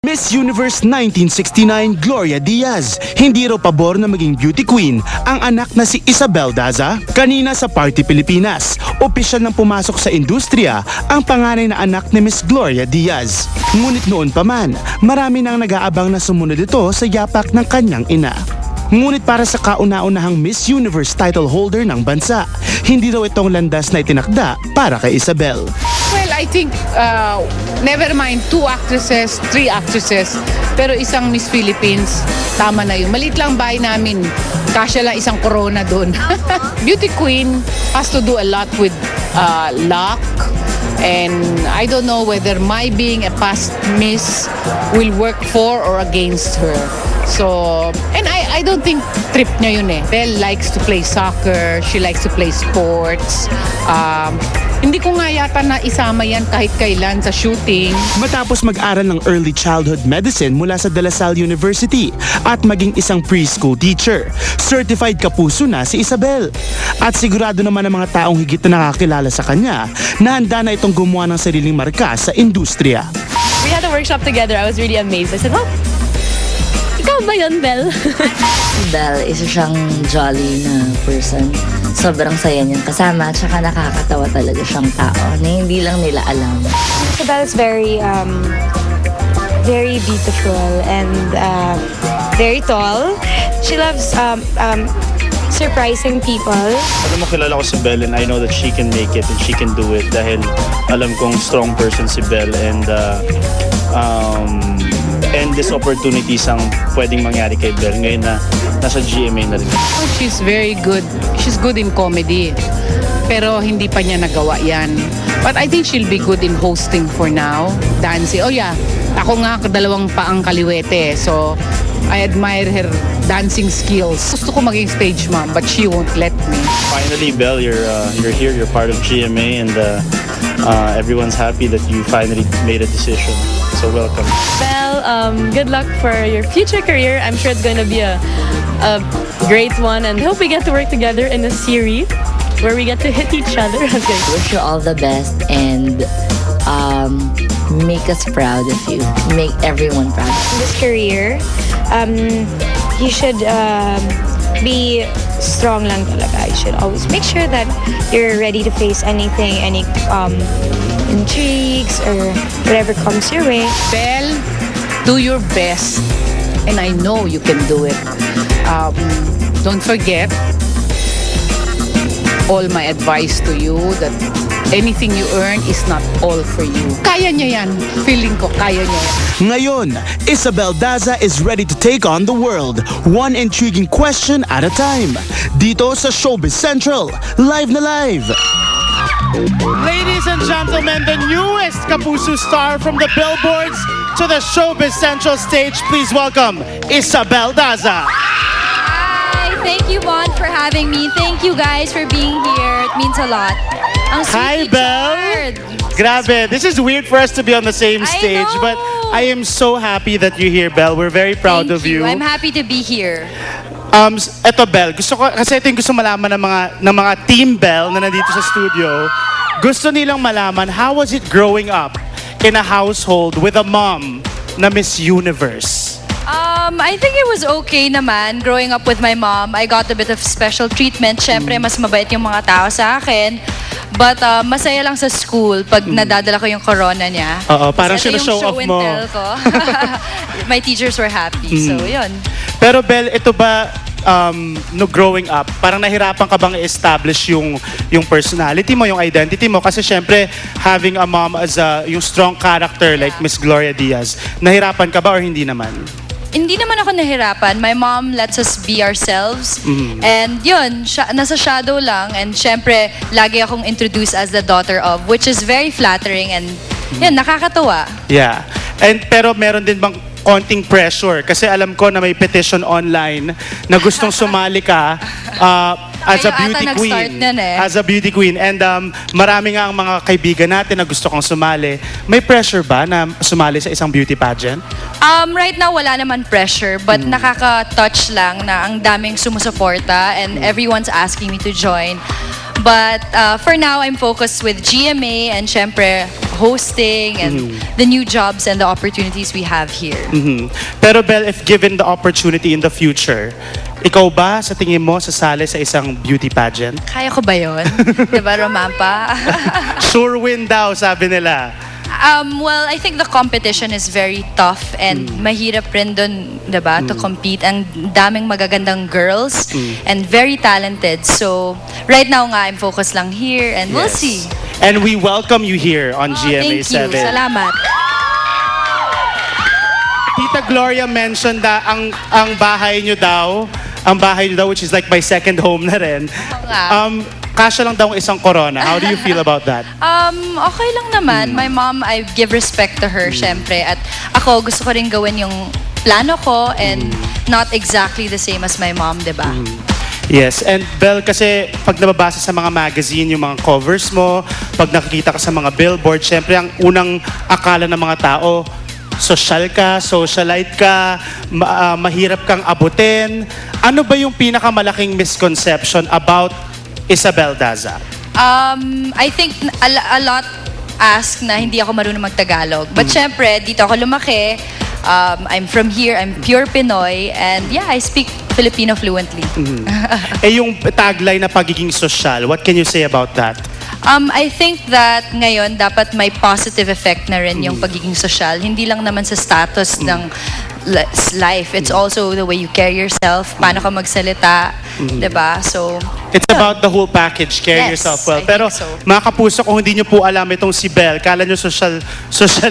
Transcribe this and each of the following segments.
Miss Universe 1969 Gloria Diaz. Hindi raw pabor na maging beauty queen ang anak na si Isabel Daza. Kanina sa Party Pilipinas, opisyal nang pumasok sa industriya ang panganay na anak ni Miss Gloria Diaz. Ngunit noon pa man, marami nang nag-aabang na sumunod ito sa yapak ng kanyang ina. Ngunit para sa kauna-unahang Miss Universe title holder ng bansa, hindi raw itong landas na itinakda para kay Isabel. Well, I think, never mind 2 actresses, 3 actresses, pero isang Miss Philippines, tama na yun. Maliit lang bahay namin, kasya lang isang corona doon. Beauty queen has to do a lot with luck, and I don't know whether my being a past Miss will work for or against her. So, and I don't think trip niya yun eh. Belle likes to play soccer, she likes to play sports. Hindi ko nga yata na isama yan kahit kailan sa shooting. Matapos mag-aral ng early childhood medicine mula sa De La Salle University at maging isang preschool teacher, certified kapuso na si Isabel. At sigurado naman ang mga taong higit na nakakilala sa kanya na handa na itong gumawa ng sariling marka sa industriya. We had a workshop together. I was really amazed. I said, oh, ikaw ba yun, Belle? Si Belle, isa siyang jolly na person. Sobrang saya niyang kasama, tsaka nakakatawa talaga siyang tao na hindi lang nila alam. Isabel is very beautiful and very tall. She loves surprising people. Alam mo, kilala ko si Belle and I know that she can make it and she can do it dahil alam kong strong person si Belle and this opportunities ang pwedeng mangyari kay Belle ngayon na nasa GMA na rin. She's very good. She's good in comedy. Pero hindi pa niya nagawa yan. But I think she'll be good in hosting for now. Dancing. Oh yeah, ako nga dalawang paang kaliwete. So, I admire her dancing skills. Gusto ko maging stage mom, but she won't let me. Finally, Belle, you're here. You're part of GMA and everyone's happy that you finally made a decision. So welcome. Belle, good luck for your future career. I'm sure it's going to be a great one, and I hope we get to work together in a series where we get to hit each other. Okay. Wish you all the best and make us proud of you. Make everyone proud. In this career, you should be strong lang talaga. You should always make sure that you're ready to face anything, any intrigues or whatever comes your way. Belle, do your best. And I know you can do it. Don't forget all my advice to you that anything you earn is not all for you. Kaya niya yan. Feeling ko, kaya niya yan. Ngayon, Isabel Daza is ready to take on the world, one intriguing question at a time. Dito sa Showbiz Central, live na live! Ladies and gentlemen, the newest Kapuso star from the billboards to the Showbiz Central stage, please welcome Isabel Daza. Hi, thank you, Bond, for having me. Thank you guys for being here. It means a lot. Ang sweet Hi, ni Belle. Chard. Grabe, this is weird for us to be on the same stage, know. but I am so happy that you're here, Belle. We're very proud Thank of you. I'm happy to be here. Eto, Belle, kasi ito yung gusto malaman ng mga team Belle na nandito sa studio. Gusto nilang malaman, how was it growing up in a household with a mom na Miss Universe? I think it was okay naman growing up with my mom. I got a bit of special treatment. Siyempre, mas mabait yung mga tao sa akin. But masaya lang sa school pag nadadala ko yung corona niya. Oo, parang Kasi ito yung show off show and mo. tell ko. My teachers were happy. So, yun. Pero Belle, ito ba, no growing up, parang nahirapan ka bang i-establish yung personality mo, yung identity mo? Kasi syempre, having a mom as yung strong character like Miss Gloria Diaz, nahirapan ka ba or hindi naman? Hindi naman ako nahirapan. My mom lets us be ourselves. And yun, nasa shadow lang. And syempre, lagi akong introduced as the daughter of, which is very flattering and yun, nakakatuwa. Yeah. Pero meron din bang konting pressure? Kasi alam ko na may petition online na gustong sumali ka as a Kayo beauty ata queen. nag-start nun eh. As a beauty queen. And marami nga ang mga kaibigan natin na gusto kong sumali. May pressure ba na sumali sa isang beauty pageant? Right now, wala naman pressure, but nakaka-touch lang na ang daming sumusuporta and everyone's asking me to join. But for now, I'm focused with GMA and syempre, hosting and the new jobs and the opportunities we have here. Pero Belle, if given the opportunity in the future, ikaw ba sa tingin mo sasali sa isang beauty pageant? Kaya ko ba yun? Diba, Romampa? Sure win daw, sabi nila. Well, I think the competition is very tough and mahirap rin dun, diba, to compete. Ang daming magagandang girls and very talented. So, right now nga, I'm focused lang here and we'll Yes. see. And we welcome you here on Oh, GMA thank you. 7. Salamat. Tita Gloria mentioned na ang bahay nyo daw, which is like my second home na rin. nga. Kasya lang daw ang isang corona. How do you feel about that? Okay lang naman. My mom, I give respect to her, syempre. At ako, gusto ko rin gawin yung plano ko and not exactly the same as my mom, diba? Yes, and Belle, kasi pag nababasa sa mga magazine, yung mga covers mo, pag nakikita ka sa mga billboard, syempre ang unang akala ng mga tao, social ka, socialite ka, mahirap kang abutin. Ano ba yung pinakamalaking misconception about Isabel Daza? I think a lot ask na hindi ako marunong mag-Tagalog. But syempre, dito ako lumaki. I'm from here, I'm pure Pinoy, and yeah, I speak Filipino fluently. Yung tagline na pagiging social, what can you say about that? I think that ngayon dapat may positive effect na rin yung pagiging social. Hindi lang naman sa status ng life. It's also the way you carry yourself, paano ka magsalita, 'di ba? So It's about the whole package, carry Yes, yourself well. I Pero think so. mga kapuso, kung hindi nyo po alam itong si Belle, kala nyo social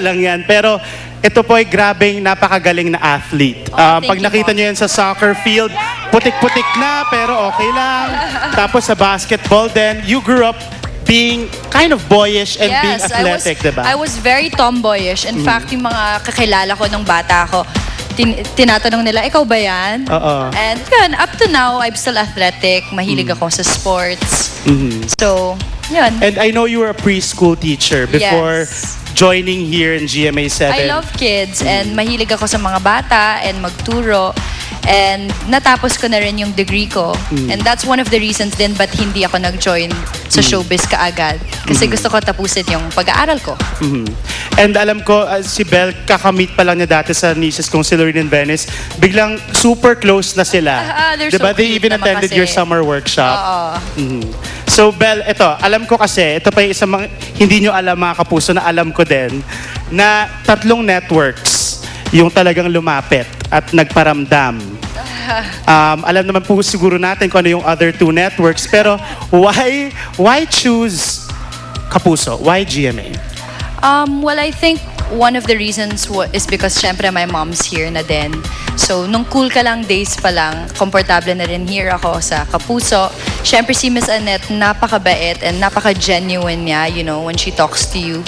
lang yan. Pero ito po ay grabing napakagaling na athlete. thank Pag you nakita po. nyo yan sa soccer field, putik-putik na pero okay lang. Tapos sa basketball then you grew up being kind of boyish and being athletic, diba? I was very tomboyish. In fact, yung mga kakilala ko nung bata ako, tinatanong nila, ikaw ba yan? Oo. And yun, up to now, I'm still athletic. Mahilig ako sa sports. So, yun. And I know you were a preschool teacher before Yes. joining here in GMA 7. I love kids and mahilig ako sa mga bata and magturo. And natapos ko na rin yung degree ko. And that's one of the reasons din ba't hindi ako nag-join sa showbiz kaagad. Kasi gusto ko tapusin yung pag-aaral ko. And alam ko, si Belle, kakamit pa lang niya dati sa nieces kong si Lorraine and Venice. Biglang super close na sila. They're diba? so They cute even naman attended kasi. your summer workshop. Oo. So Belle, ito, alam ko kasi, ito pa yung isang hindi nyo alam mga kapuso na alam ko din, na 3 networks yung talagang lumapit at nagparamdam. Alam naman po siguro natin kung ano yung other 2 networks, pero why choose Kapuso? Why GMA? Well, I think one of the reasons is because syempre my mom's here na din. So, nung cool ka lang days pa lang, komportable na rin here ako sa Kapuso. Syempre si Miss Annette, napakabait and napaka-genuine niya, you know, when she talks to you.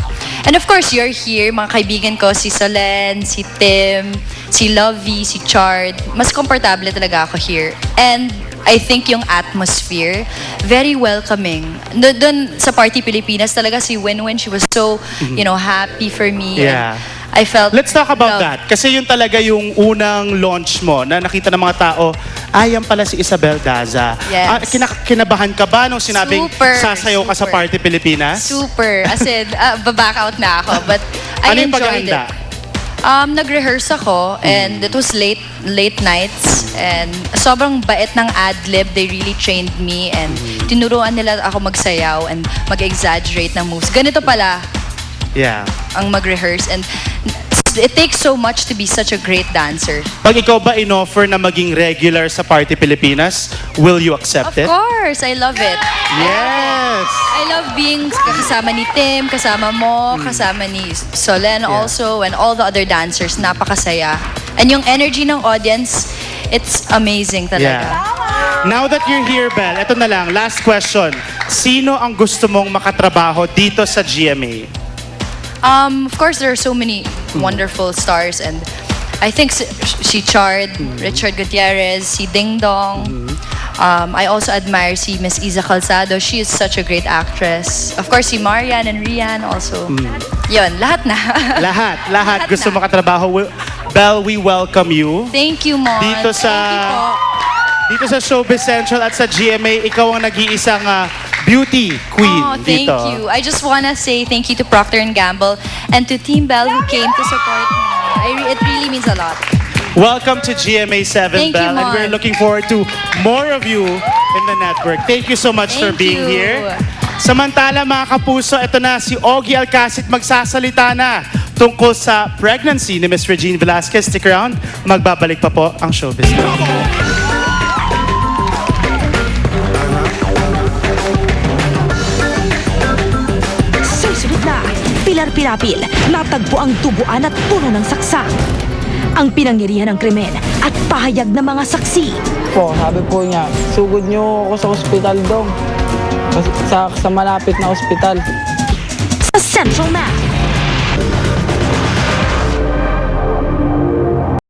And of course, you're here, mga kaibigan ko, si Solen, si Tim, si Lovey, si Chard. Mas komportable talaga ako here. And I think yung atmosphere, very welcoming. Doon sa Party Pilipinas, talaga si Winwin, she was so, you know, happy for me. Yeah. And I felt Let's talk about loved. that. Kasi yun talaga yung unang launch mo na nakita ng mga tao, yan pala si Isabel Daza. Yes. Kinabahan ka ba nung sinabing Super, sasayaw ka sa super. Party Pilipinas? Super. As in, baback out na ako. But I Ano yung enjoyed paghahanda? it. Nag-rehearse ako and it was late nights and sobrang bait ng ad-lib. They really trained me and tinuruan nila ako magsayaw and mag-exaggerate ng moves. Ganito pala Yeah. ang mag-rehearse and it takes so much to be such a great dancer. Pag ikaw ba in-offer na maging regular sa Party Pilipinas, will you accept Of it? course, I love it. Yes! I love being kasama ni Tim, kasama mo, kasama ni Solen also, and all the other dancers. Napakasaya. And yung energy ng audience, it's amazing talaga. Yeah. Now that you're here, Belle, ito na lang, last question. Sino ang gusto mong makatrabaho dito sa GMA? Of course, there are so many wonderful stars, and I think si Chard, Richard Gutierrez, si Ding Dong. I also admire si Miss Iza Calzado. She is such a great actress. Of course, si Marian and Rian also. Yun, lahat na. Lahat gusto makatrabaho. Belle, we welcome you. Thank you, Mon. Dito sa Thank you po. Dito sa Showbiz Central at sa GMA, ikaw ang nag-iisang beauty queen Oh, thank dito. you. I just wanna say thank you to Procter & Gamble and to Team Bell who came to support me. It really means a lot. Welcome to GMA7, Thank you, Belle, and Mon. we're looking forward to more of you in the network. Thank you so much for Thank being you. here. Samantala mga kapuso, ito na si Ogie Alcacid magsasalita na tungkol sa pregnancy ni Miss Regine Velasquez. Stick around, magbabalik pa po ang showbiz. Susunod na, pilar-pilapil, natagpo ang tubuan at puno ng saksak. Ang pinangyarihan ng krimen at pahayag ng mga saksi. Po, sabi po niya, sugod niyo ako sa ospital daw. Sa malapit na ospital. Sa Central na,